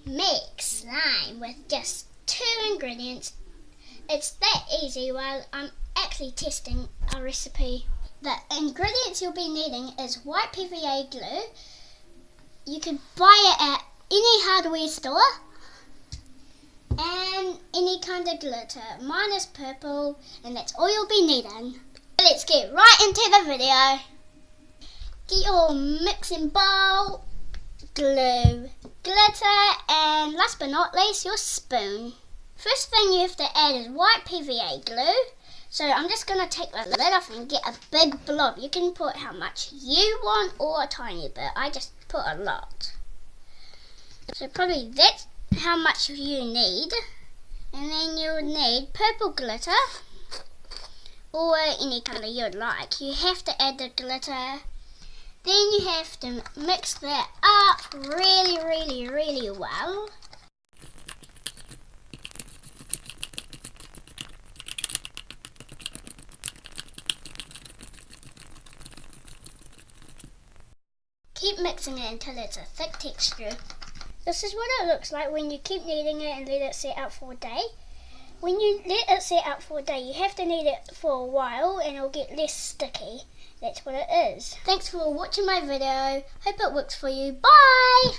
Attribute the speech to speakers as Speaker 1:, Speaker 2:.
Speaker 1: make slime with just 2 ingredients. It's that easy while I'm actually testing a recipe. The ingredients you'll be needing is white PVA glue. You can buy it at any hardware store, and any kind of glitter. Mine is purple, and that's all you'll be needing. Let's get right into the video. Get your mixing bowl, glue, glitter, and last but not least, your spoon. First thing you have to add is white PVA glue. So I'm just going to take the lid off and get a big blob. You can put how much you want or a tiny bit. I just put a lot. So probably that's how much you need. And then you'll need purple glitter or any colour you'd like. You have to add the glitter. Then you have to mix that up really well. Keep mixing it until it's a thick texture. This is what it looks like when you keep kneading it and let it set out for a day. When you let it set out for a day, you have to knead it for a while and it'll get less sticky. That's what it is. Thanks for watching my video. Hope it works for you. Bye!